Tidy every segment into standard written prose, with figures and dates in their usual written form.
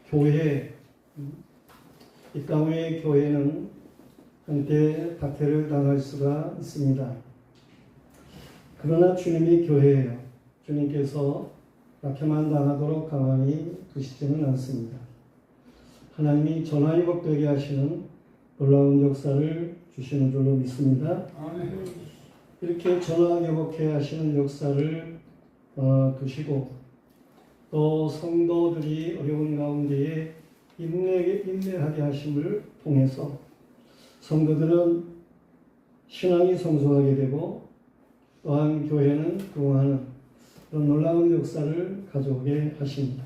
교회, 이 땅의 교회는 한때 박해를 당할 수가 있습니다. 그러나 주님이 교회예요. 주님께서 박해만 당하도록 가만히 두시지는 않습니다. 하나님이 전화위복되게 하시는 놀라운 역사를 주시는 줄로 믿습니다. 이렇게 전화위복해 하시는 역사를 두시고 또 성도들이 어려운 가운데에 인내하게 하심을 통해서 성도들은 신앙이 성숙하게 되고 또한 교회는 부흥하는 그런 놀라운 역사를 가져오게 하십니다.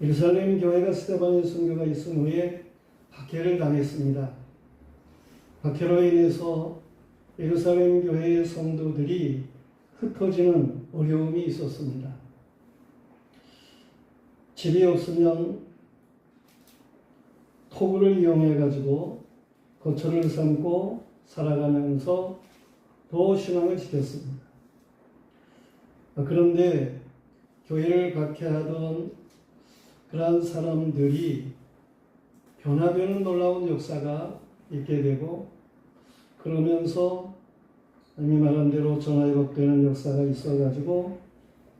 예루살렘 교회가 스데반의 순교가 있은 후에 박해를 당했습니다. 박해로 인해서 예루살렘 교회의 성도들이 흩어지는 어려움이 있었습니다. 집이 없으면 토구를 이용해 가지고 거처를 삼고 살아가면서 더 신앙을 지켰습니다. 그런데 교회를 박해하던 그러한 사람들이 변화되는 놀라운 역사가 있게 되고 그러면서 이미 말한 대로 전화위복되는 역사가 있어가지고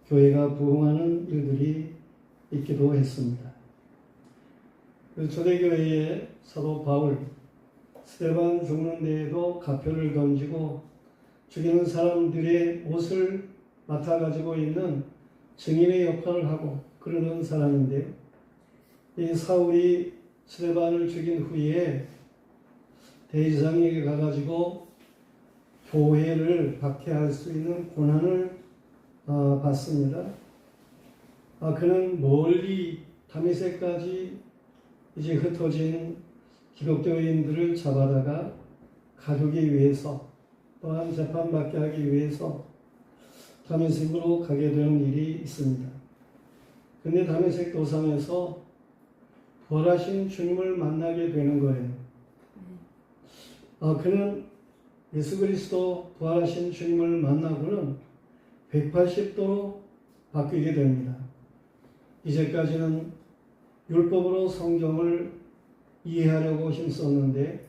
교회가 부흥하는 일들이 있기도 했습니다. 초대교회의 사도 바울, 스데반 죽는 데에도 가표를 던지고 죽이는 사람들의 옷을 맡아가지고 있는 증인의 역할을 하고 그러는 사람인데 이 사울이 스데반을 죽인 후에 대제사장에게 가가지고 교회를 박해할 수 있는 고난을 받습니다. 그는 멀리 다메섹까지 이제 흩어진 기독교인들을 잡아다가 가두기 위해서 또한 재판받게 하기 위해서 다메섹으로 가게 되는 일이 있습니다. 근데 다메섹 도상에서 부활하신 주님을 만나게 되는 거예요. 그는 예수 그리스도 부활하신 주님을 만나고는 180도로 바뀌게 됩니다. 이제까지는 율법으로 성경을 이해하려고 힘썼는데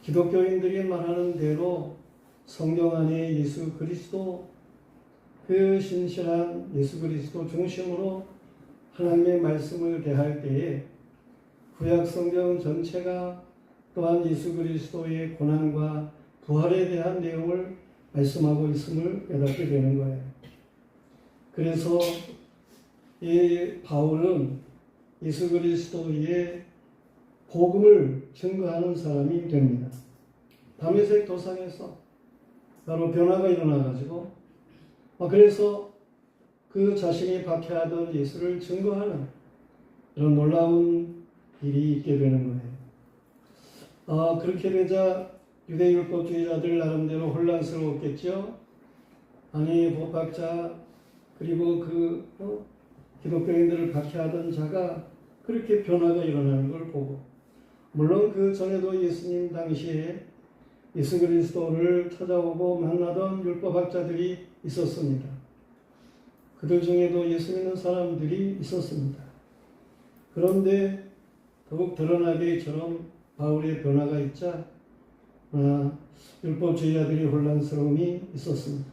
기독교인들이 말하는 대로 성경 안에 예수 그리스도 그 신실한 예수 그리스도 중심으로 하나님의 말씀을 대할 때에 구약 성경 전체가 또한 예수 그리스도의 고난과 부활에 대한 내용을 말씀하고 있음을 깨닫게 되는 거예요. 그래서 이 바울은 예수 그리스도의 복음을 증거하는 사람이 됩니다. 다메섹 도상에서 바로 변화가 일어나가지고 그래서 그 자신이 박해하던 예수를 증거하는 이런 놀라운 일이 있게 되는 거예요. 그렇게 되자 유대율법주의자들 나름대로 혼란스러웠겠죠. 아니 법학자 그리고 기독교인들을 박해하던 자가 그렇게 변화가 일어나는 걸 보고 물론 그 전에도 예수님 당시에 예수 그리스도를 찾아오고 만나던 율법학자들이 있었습니다. 그들 중에도 예수 믿는 사람들이 있었습니다. 그런데 더욱 드러나게 이처럼 바울의 변화가 있자 율법주의자들이 혼란스러움이 있었습니다.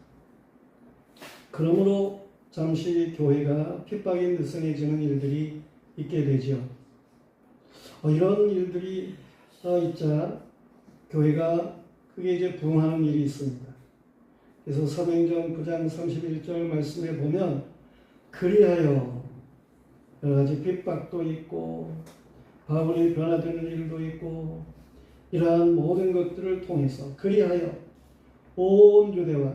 그러므로 잠시 교회가 핍박이 느슨해지는 일들이 있게 되죠. 이런 일들이 있자 교회가 크게 이제 부흥하는 일이 있습니다. 그래서 사도행전 9장 31절 말씀에 보면 그리하여 여러 가지 핍박도 있고 바울이 변화되는 일도 있고 이러한 모든 것들을 통해서 그리하여 온 유대와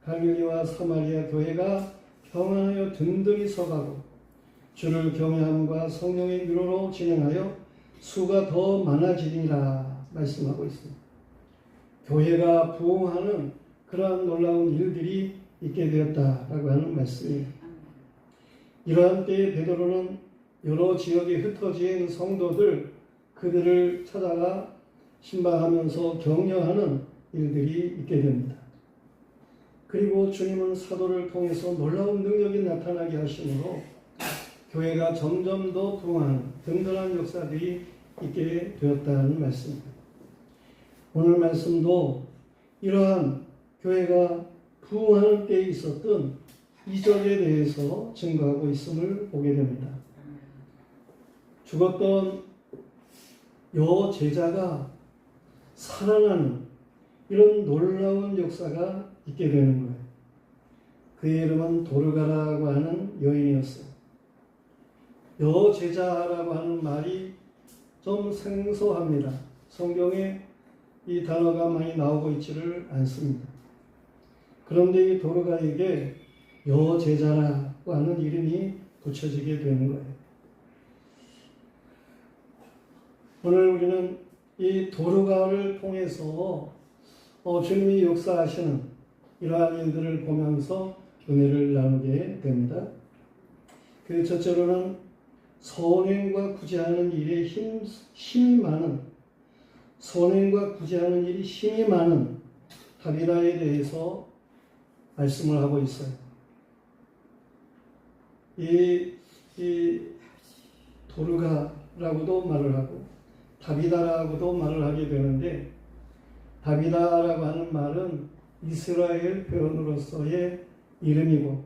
갈릴리와 사마리아 교회가 평안하여 든든히 서가고 주를 경외함과 성령의 위로로 진행하여 수가 더 많아지리라 말씀하고 있습니다. 교회가 부흥하는 그러한 놀라운 일들이 있게 되었다라고 하는 말씀입니다. 이러한 때에 베드로는 여러 지역에 흩어진 성도들 그들을 찾아가 신방하면서 격려하는 일들이 있게 됩니다. 그리고 주님은 사도를 통해서 놀라운 능력이 나타나게 하심으로 교회가 점점 더 부흥하는 든든한 역사들이 있게 되었다는 말씀입니다. 오늘 말씀도 이러한 교회가 부흥하는 때에 있었던 이적에 대해서 증거하고 있음을 보게 됩니다. 죽었던 여제자가 살아나는 이런 놀라운 역사가 있게 되는 거예요. 그의 이름은 도르가라고 하는 여인이었어요. 여제자라고 하는 말이 좀 생소합니다. 성경에 이 단어가 많이 나오고 있지를 않습니다. 그런데 이 도르가에게 여제자라고 하는 이름이 붙여지게 되는 거예요. 오늘 우리는 이 도르가를 통해서 주님이 역사하시는 이러한 일들을 보면서 은혜를 나누게 됩니다. 그 첫째로는 선행과 구제하는 일에 힘이 많은, 선행과 구제하는 일이 힘이 많은 다비다에 대해서 말씀을 하고 있어요. 이 도르가라고도 말을 하고 다비다라고도 말을 하게 되는데, 다비다라고 하는 말은 이스라엘 표현으로서의 이름이고,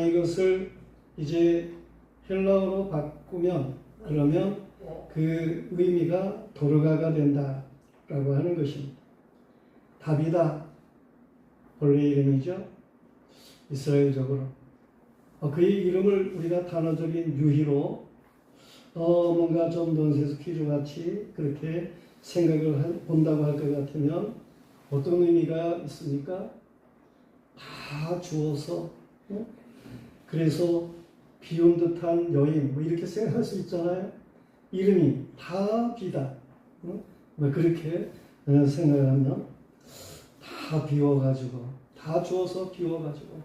이것을 이제 헬라어로 바꾸면 그러면 그 의미가 도르가가 된다라고 하는 것입니다. 다비다 본래 이름이죠. 이스라엘적으로. 그의 이름을 우리가 단어적인 유희로 뭔가 좀 넌센스 퀴즈 같이 그렇게 생각을 본다고 할 것 같으면 어떤 의미가 있습니까? 다 주어서 그래서 비온 듯한 여인 뭐 이렇게 생각할 수 있잖아요. 이름이 다 비다. 뭐 그렇게 생각하면 다 비워가지고 다 주어서 비워가지고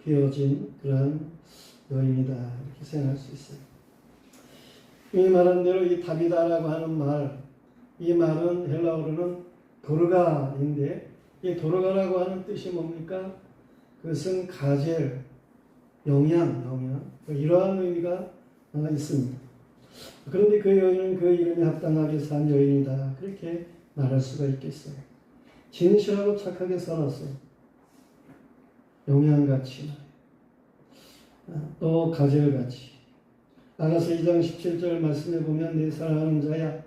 비워진 그런 여인이다 이렇게 생각할 수 있어요. 이 말한 대로 이 다비다라고 하는 말, 이 말은 헬라어로는 도르가인데 이 도르가라고 하는 뜻이 뭡니까? 그것은 가젤, 영양 이러한 의미가 있습니다. 그런데 그 여인은 그 이름에 합당하게 산 여인이다 그렇게 말할 수가 있겠어요. 진실하고 착하게 살았어요. 영양같이 또 가젤같이. 아가서 2장 17절 말씀에 보면 내 사랑하는 자야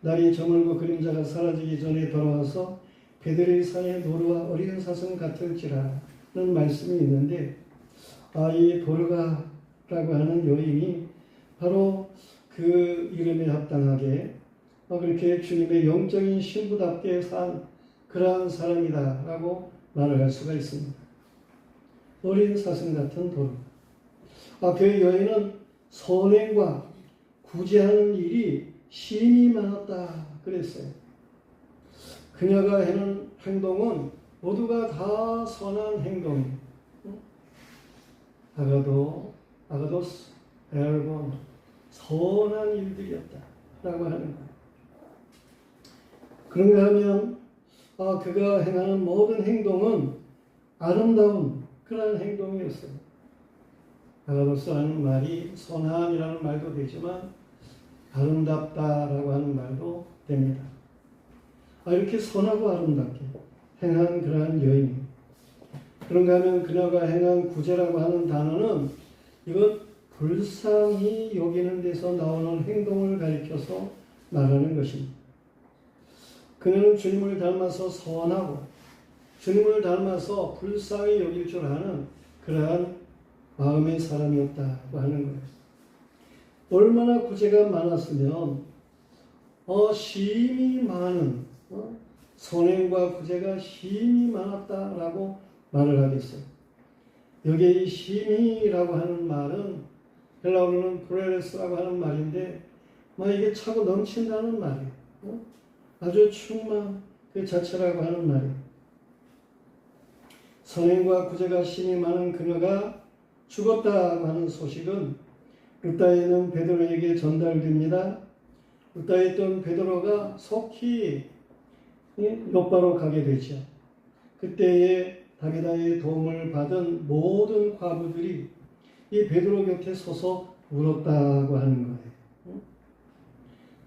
날이 저물고 그림자가 사라지기 전에 돌아와서 베들레 산의 노루와 어린 사슴 같을지라는 말씀이 있는데 이 도르가라고 하는 여인이 바로 그 이름에 합당하게 그렇게 주님의 영적인 신부답게 산 그러한 사람이다라고 말을 할 수가 있습니다. 어린 사슴 같은 도르가. 그 여인은 선행과 구제하는 일이 심히 많았다 그랬어요. 그녀가 하는 행동은 모두가 다 선한 행동이에요. 아가도스, 엘본 선한 일들이었다라고 하는 거예요. 그런가 하면 그가 행하는 모든 행동은 아름다운 그런 행동이었어요. 아가도스라는 말이 선한이라는 말도 되지만 아름답다라고 하는 말도 됩니다. 이렇게 선하고 아름답게 행한 그러한 여인. 그런가 하면 그녀가 행한 구제라고 하는 단어는 이건 불쌍히 여기는 데서 나오는 행동을 가리켜서 말하는 것입니다. 그녀는 주님을 닮아서 선하고 주님을 닮아서 불쌍히 여길 줄 아는 그러한 마음의 사람이었다고 하는 거예요. 얼마나 구제가 많았으면 심히 많은 선행과 구제가 심히 많았다라고 말을 하겠어요. 여기에 이 심히라고 하는 말은 헬라어로는 프레레스라고 하는 말인데 이게 차고 넘친다는 말이에요. 아주 충만 그 자체라고 하는 말이에요. 선행과 구제가 심히 많은 그녀가 죽었다고 하는 소식은 루다에 있는 베드로에게 전달됩니다. 루다에 있던 베드로가 속히 요바로 가게 되죠. 그때에 다비다의 도움을 받은 모든 과부들이 이 베드로 곁에 서서 울었다고 하는 거예요.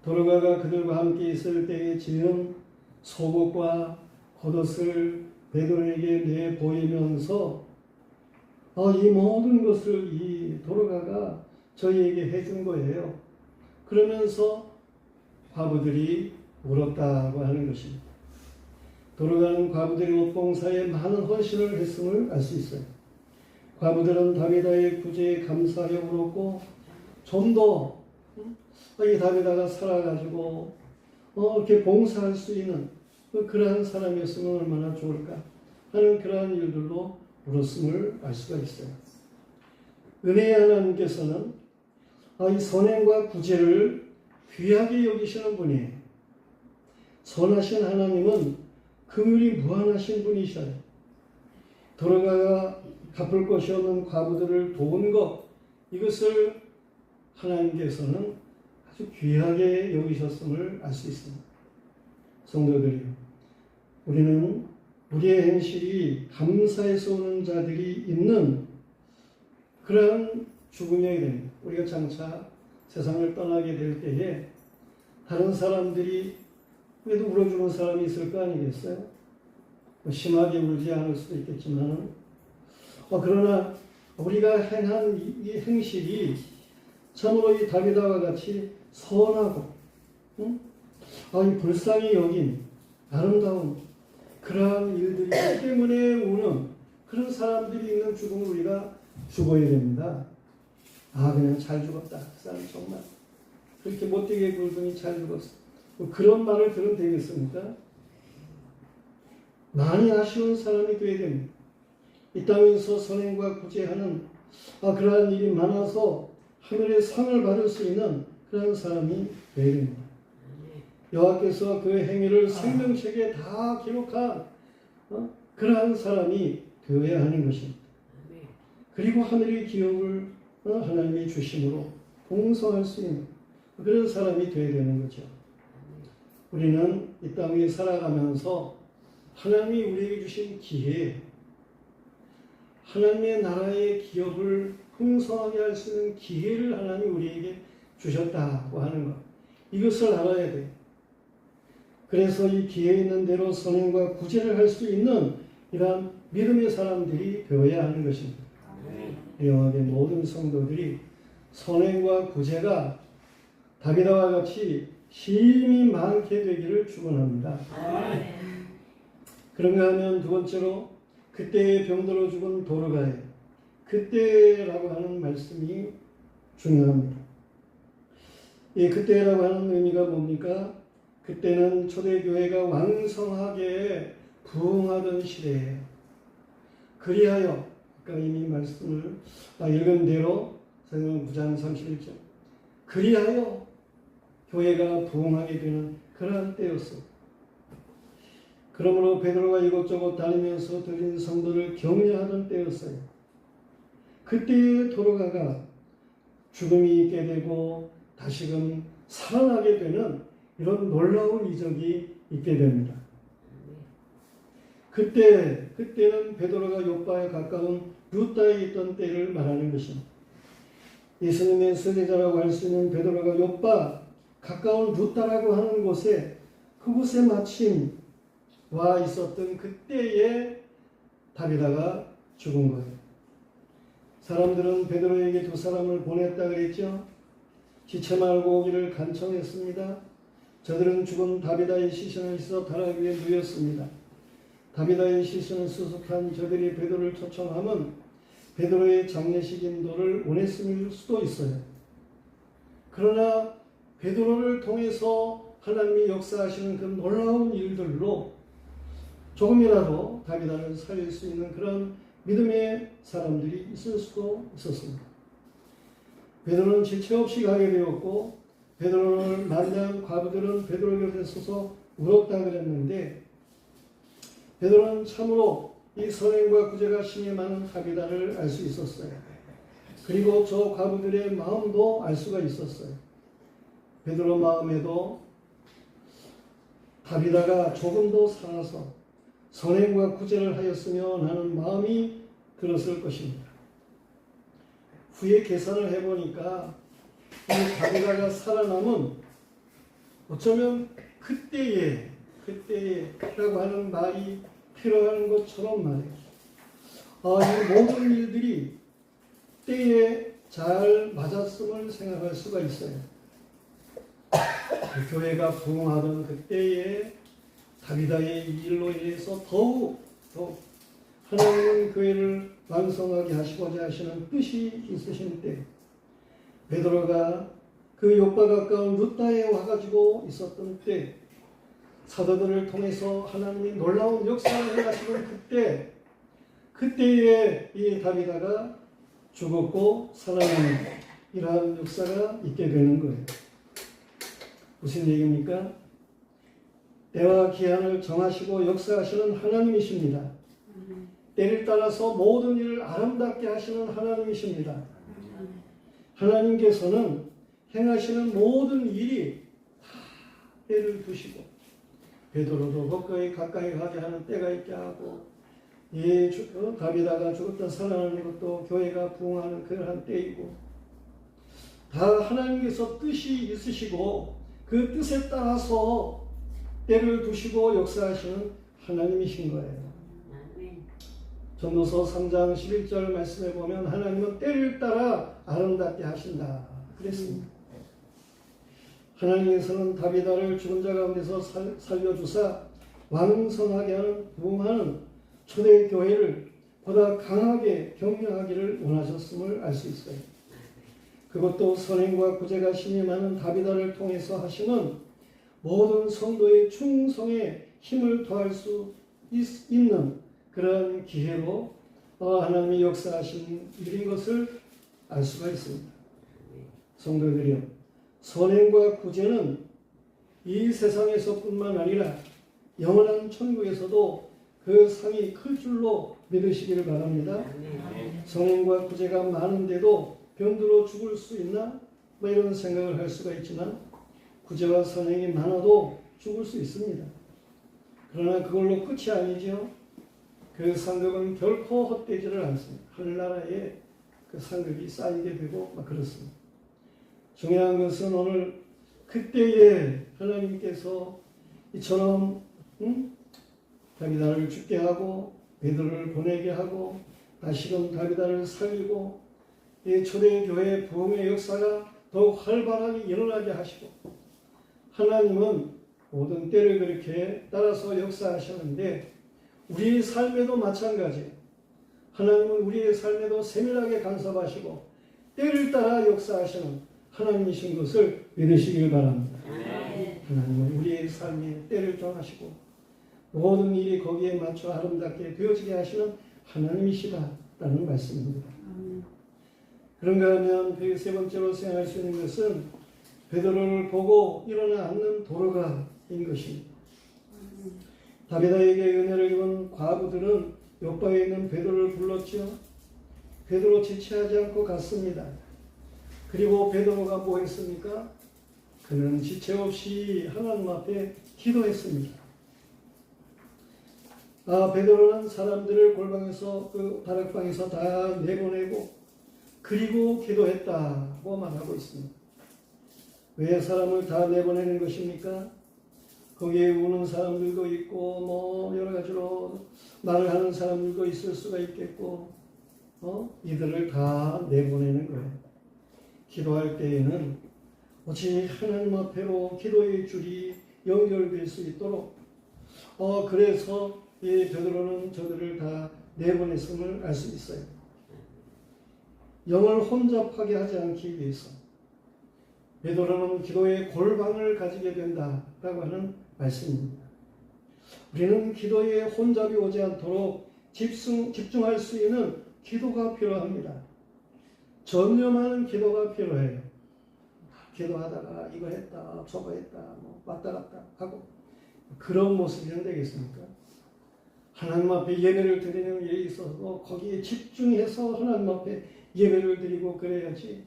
도로가가 그들과 함께 있을 때에 지은 속옷과 겉옷을 베드로에게 내보이면서 이 모든 것을 이 도로가가 저희에게 해준 거예요. 그러면서 과부들이 울었다고 하는 것입니다. 도로가는 과부들이 옷봉사에 많은 헌신을 했음을 알 수 있어요. 과부들은 다비다의 구제에 감사하여 울었고 좀 더 이 다비다가 살아가지고 이렇게 봉사할 수 있는 그러한 사람이었으면 얼마나 좋을까 하는 그러한 일들로 울었음을 알 수가 있어요. 은혜의 하나님께서는 이 선행과 구제를 귀하게 여기시는 분이에요. 선하신 하나님은 긍휼이 무한하신 분이셔요. 도로가가 갚을 것이 없는 과부들을 도운 것, 이것을 하나님께서는 아주 귀하게 여기셨음을 알 수 있습니다. 성도들이요, 우리는 우리의 행실이 감사해서 오는 자들이 있는 그러한 죽음이 됩니다. 우리가 장차 세상을 떠나게 될 때에 다른 사람들이 그래도 울어주는 사람이 있을 거 아니겠어요? 심하게 울지 않을 수도 있겠지만 그러나 우리가 행한 이 행실이 참으로 이 다비다와 같이 선하고 이 불쌍히 여긴 아름다운 그러한 일들이 있기 때문에 우는 그런 사람들이 있는 죽음을 우리가 죽어야 됩니다. 그냥 잘 죽었다. 그 사람 정말 그렇게 못되게 굴더니 잘 죽었어. 그런 말을 들으면 되겠습니까? 많이 아쉬운 사람이 되어야 됩니다. 이 땅에서 선행과 구제하는 그러한 일이 많아서 하늘의 상을 받을 수 있는 그런 사람이 되어야 됩니다. 여호와께서 그 행위를 생명책에 다 기록한 그러한 사람이 되어야 하는 것입니다. 그리고 하늘의 기업을 하나님이 주심으로 봉사할 수 있는 그런 사람이 되어야 되는 거죠. 우리는 이 땅 위에 살아가면서 하나님이 우리에게 주신 기회, 하나님의 나라의 기업을 풍성하게 할 수 있는 기회를 하나님이 우리에게 주셨다고 하는 것, 이것을 알아야 돼요. 그래서 이 기회 있는 대로 선행과 구제를 할 수 있는 이러한 믿음의 사람들이 되어야 하는 것입니다. 영원의 모든 성도들이 선행과 구제가 다비다와 같이 힘이 많게 되기를 축원합니다. 그런가 하면 두 번째로 그때의 병들어 죽은 도로가에 그때라고 하는 말씀이 중요합니다. 이 그때라고 하는 의미가 뭡니까? 그때는 초대교회가 왕성하게 부흥하던 시대예요. 그리하여 아까 이미 말씀을 읽은 대로 성경 9장 31절 그리하여 교회가 부흥하게 되는 그러한 때였습니다. 그러므로 베드로가 이곳저곳 다니면서 들린 성도를 격려하던 때였어요. 그때의 도로가가 죽음이 있게 되고 다시금 살아나게 되는 이런 놀라운 이적이 있게 됩니다. 그때는 베드로가 요빠에 가까운 루다에 있던 때를 말하는 것입니다. 예수님의 세대자라고 할 수 있는 베드로가 요빠 가까운 루다라고 하는 곳에 그곳에 마침 와 있었던 그때에 다비다가 죽은 거예요. 사람들은 베드로에게 두 사람을 보냈다 그랬죠. 지체 말고 오기를 간청했습니다. 저들은 죽은 다비다의 시신을 씻어 다락 위에 누였습니다. 다비다의 시신을 수습한 저들이 베드로를 초청하면 베드로의 장례식 인도를 원했을 수도 있어요. 그러나 베드로를 통해서 하나님이 역사하시는 그 놀라운 일들로 조금이라도 다비다를 살릴 수 있는 그런 믿음의 사람들이 있을 수도 있었습니다. 베드로는 지체 없이 가게 되었고 베드로를 만난 과부들은 베드로 곁에 서서 울었다 그랬는데 베드로는 참으로 이 선행과 구제가 심히 많은 다비다를 알 수 있었어요. 그리고 저 과부들의 마음도 알 수가 있었어요. 베드로 마음에도 다비다가 조금 더 살아서 선행과 구제를 하였으면 하는 마음이 들었을 것입니다. 후에 계산을 해보니까 이 다비다가 살아남은 어쩌면 그때에라고 하는 말이 필요한 것처럼 말이에요. 이 모든 일들이 때에 잘 맞았음을 생각할 수가 있어요. 그 교회가 부흥하던 그때에 다비다의 일로 인해서 더욱 하나님은 교회를 완성하게 하시고자 하시는 뜻이 있으신 때, 베드로가 그 요파 가까운 루다에 와가지고 있었던 때, 사도들을 통해서 하나님이 놀라운 역사를 행하시는 그때에 이 다비다가 죽었고 살아나는 이러한 역사가 있게 되는 거예요. 무슨 얘기입니까? 때와 기한을 정하시고 역사하시는 하나님이십니다. 때를 따라서 모든 일을 아름답게 하시는 하나님이십니다. 하나님께서는 행하시는 모든 일이 다 때를 두시고, 베드로도 가까이 가게 하는 때가 있게 하고, 다비다가 죽었던 살아나는 것도 교회가 부흥하는 그러한 때이고, 다 하나님께서 뜻이 있으시고 그 뜻에 따라서 때를 두시고 역사하시는 하나님이신 거예요. 전도서 3장 11절 말씀에 보면 하나님은 때를 따라 아름답게 하신다 그랬습니다. 하나님께서는 다비다를 죽은 자 가운데서 살려주사 왕성하게 하는 부흥하는 초대 교회를 보다 강하게 경영하기를 원하셨음을 알 수 있어요. 그것도 선행과 구제가 신임하는 다비다를 통해서 하시는 모든 성도의 충성에 힘을 더할 수 있는 그런 기회로 하나님이 역사하신 일인 것을 알 수가 있습니다. 성도들이요, 선행과 구제는 이 세상에서뿐만 아니라 영원한 천국에서도 그 상이 클 줄로 믿으시기를 바랍니다. 선행과 구제가 많은데도 병들어 죽을 수 있나? 이런 생각을 할 수가 있지만, 구제와 선행이 많아도 죽을 수 있습니다. 그러나 그걸로 끝이 아니죠. 그 상급은 결코 헛되지를 않습니다. 하늘나라에 그 상급이 쌓이게 되고 그렇습니다. 중요한 것은 오늘 그때에 하나님께서 이처럼 다비다를 죽게 하고 베드로를 보내게 하고 다시금 다비다를 살리고 이 초대교회 부흥의 역사가 더욱 활발하게 일어나게 하시고, 하나님은 모든 때를 그렇게 따라서 역사하셨는데 우리의 삶에도 마찬가지예요. 하나님은 우리의 삶에도 세밀하게 간섭하시고 때를 따라 역사하시는 하나님이신 것을 믿으시길 바랍니다. 하나님은 우리의 삶에 때를 정하시고 모든 일이 거기에 맞춰 아름답게 되어지게 하시는 하나님이시다라는 말씀입니다. 그런가 하면 그 세 번째로 생각할 수 있는 것은 베드로를 보고 일어나 앉는 도로가인 것입니다. 다비다에게 은혜를 입은 과부들은 요바에 있는 베드로를 불렀죠. 베드로 지체하지 않고 갔습니다. 그리고 베드로가 뭐 했습니까? 그는 지체 없이 하나님 앞에 기도했습니다. 베드로는 사람들을 골방에서 그 다락방에서 다 내보내고 그리고 기도했다고 말하고 있습니다. 왜 사람을 다 내보내는 것입니까? 거기에 우는 사람들도 있고 여러 가지로 말을 하는 사람들도 있을 수가 있겠고 이들을 다 내보내는 거예요. 기도할 때에는 오직 하나님 앞에로 기도의 줄이 연결될 수 있도록 그래서 이 베드로는 저들을 다 내보냈음을 알 수 있어요. 영을 혼잡하게 하지 않기 위해서 베드로는 기도의 골방을 가지게 된다라고 하는 말씀입니다. 우리는 기도에 혼잡이 오지 않도록 집중할 수 있는 기도가 필요합니다. 전념하는 기도가 필요해요. 기도하다가 이거 했다 저거 했다 왔다 갔다 하고 그런 모습이면 되겠습니까? 하나님 앞에 예배를 드리는 일에 있어서 거기에 집중해서 하나님 앞에 예배를 드리고 그래야지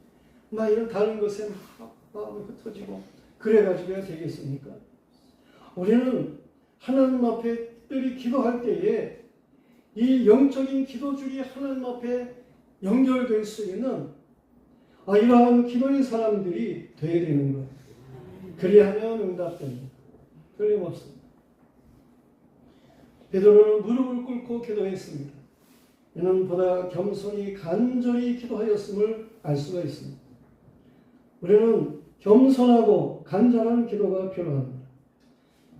이런 다른 것에 마음이 흩어지고 그래가지고야 되겠습니까? 우리는 하나님 앞에 특별히 기도할 때에 이 영적인 기도줄이 하나님 앞에 연결될 수 있는 이러한 기도의 사람들이 되어야 되는 거예요. 그리하면 응답됩니다. 틀림없습니다. 베드로는 무릎을 꿇고 기도했습니다. 이는 보다 겸손히 간절히 기도하였음을 알 수가 있습니다. 우리는 겸손하고 간절한 기도가 필요합니다.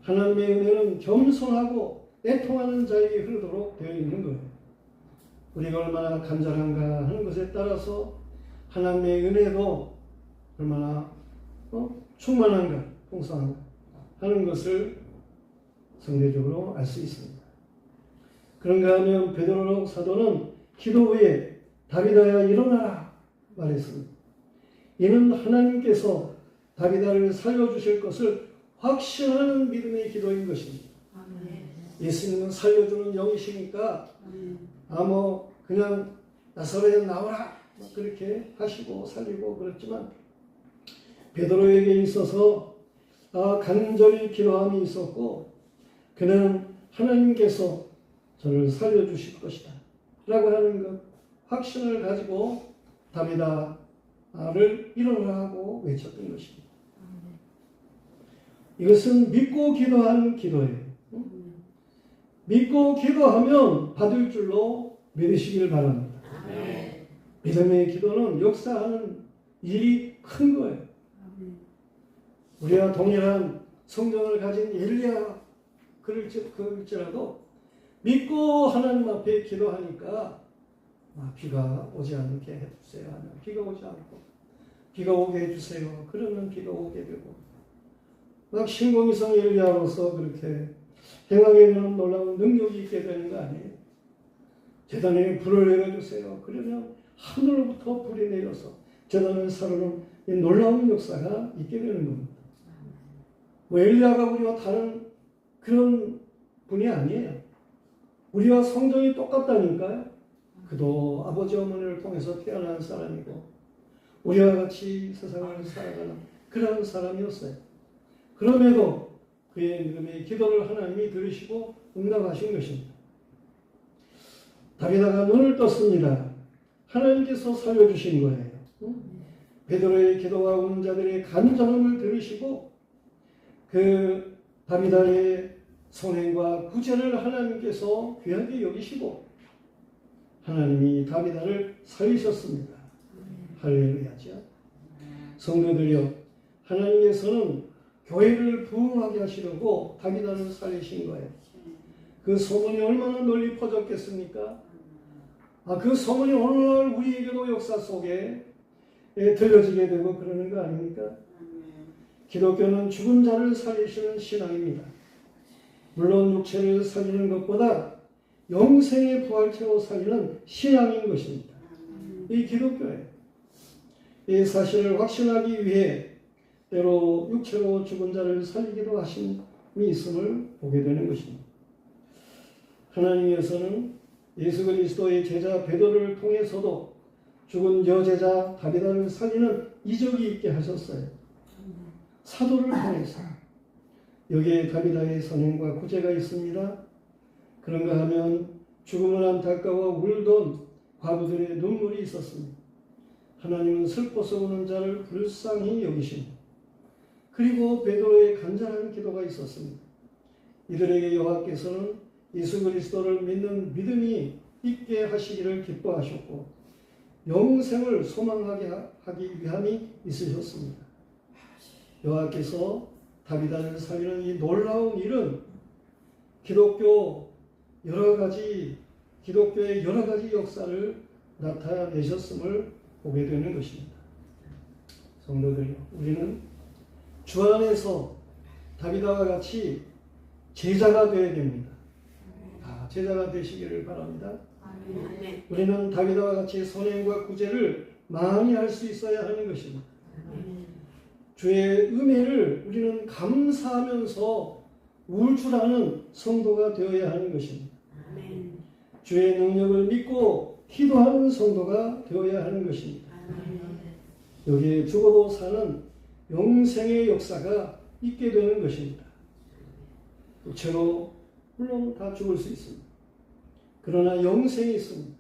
하나님의 은혜는 겸손하고 애통하는 자에게 흐르도록 되어 있는 거예요. 우리가 얼마나 간절한가 하는 것에 따라서 하나님의 은혜도 얼마나 충만한가, 풍성한가 하는 것을 상대적으로 알 수 있습니다. 그런가 하면 베드로 사도는 기도 후에 다비다야 일어나라 말했습니다. 이는 하나님께서 다비다를 살려주실 것을 확신하는 믿음의 기도인 것입니다. 예수님은 살려주는 영이시니까 그냥 나사로에 나오라 그렇게 하시고 살리고 그랬지만 베드로에게 있어서 간절히 기도함이 있었고 그는 하나님께서 저를 살려주실 것이다 라고 하는 것 확신을 가지고 다비다를 일어나라고 외쳤던 것입니다. 이것은 믿고 기도하는 기도예요. 믿고 기도하면 받을 줄로 믿으시길 바랍니다. 믿음의 기도는 역사하는 일이 큰 거예요. 우리와 동일한 성경을 가진 엘리야 그럴지라도 믿고 하나님 앞에 기도하니까 비가 오지 않게 해주세요 하면 비가 오지 않고 비가 오게 해주세요 그러면 비가 오게 되고 막 신공이성 엘리야로서 그렇게 행하게 되는 놀라운 능력이 있게 되는 거 아니에요. 제단에 불을 내려주세요 그러면 하늘로부터 불이 내려서 제단을 사르는 이 놀라운 역사가 있게 되는 겁니다. 엘리야가 우리와 다른 그런 분이 아니에요. 우리와 성정이 똑같다니까요. 그도 아버지 어머니를 통해서 태어난 사람이고 우리와 같이 세상을 살아가는 그런 사람이었어요. 그럼에도 그의 믿음의 기도를 하나님이 들으시고 응답하신 것입니다. 다비다가 눈을 떴습니다. 하나님께서 살려주신 거예요. 베드로의 기도와 우는 자들의 간절함을 들으시고 그 다비다의 선행과 구제를 하나님께서 귀하게 여기시고 하나님이 다비다를 살리셨습니다. 할렐루야죠. 성도들이여, 하나님께서는 교회를 부흥하게 하시려고 다비다를 살리신 거예요. 그 소문이 얼마나 널리 퍼졌겠습니까? 그 소문이 오늘날 우리에게도 역사 속에 들려지게 되고 그러는 거 아닙니까? 기독교는 죽은 자를 살리시는 신앙입니다. 물론 육체를 살리는 것보다 영생의 부활체로 살리는 신앙인 것입니다. 이 기독교예요. 이 사실을 확신하기 위해 때로 육체로 죽은 자를 살리기도 하심이 있음을 보게 되는 것입니다. 하나님께서는 예수 그리스도의 제자 베드로를 통해서도 죽은 여제자 다비다를 살리는 이적이 있게 하셨어요. 사도를 통해서. 여기에 다비다의 선행과 구제가 있습니다. 그런가 하면 죽음을 안타까워 울던 과부들의 눈물이 있었습니다. 하나님은 슬퍼서 우는 자를 불쌍히 여기십니다. 그리고 베드로의 간절한 기도가 있었습니다. 이들에게 여호와께서는 예수 그리스도를 믿는 믿음이 있게 하시기를 기뻐하셨고 영생을 소망하게 하기 위함이 있으셨습니다. 여호와께서 다비다를 살리는 이 놀라운 일은 기독교의 여러 가지 역사를 나타내셨음을 보게 되는 것입니다. 성도들이요, 우리는 주 안에서 다비다와 같이 제자가 되어야 됩니다. 제자가 되시기를 바랍니다. 우리는 다비다와 같이 선행과 구제를 많이 할 수 있어야 하는 것입니다. 주의 은혜를 우리는 감사하면서 울출하는 성도가 되어야 하는 것입니다. 주의 능력을 믿고 기도하는 성도가 되어야 하는 것입니다. 여기에 죽어도 사는 영생의 역사가 있게 되는 것입니다. 육체로 물론 다 죽을 수 있습니다. 그러나 영생이 있습니다.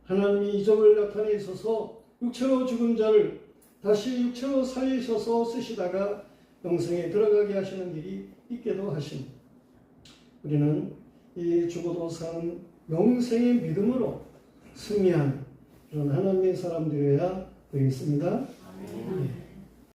하나님이 이적을 나타내셔서 육체로 죽은 자를 다시 육체로 살리셔서 쓰시다가 영생에 들어가게 하시는 일이 있게도 하십니다. 우리는 이 죽어도 사는 영생의 믿음으로 승리하는 그런 하나님의 사람들이어야 되겠습니다. 아멘.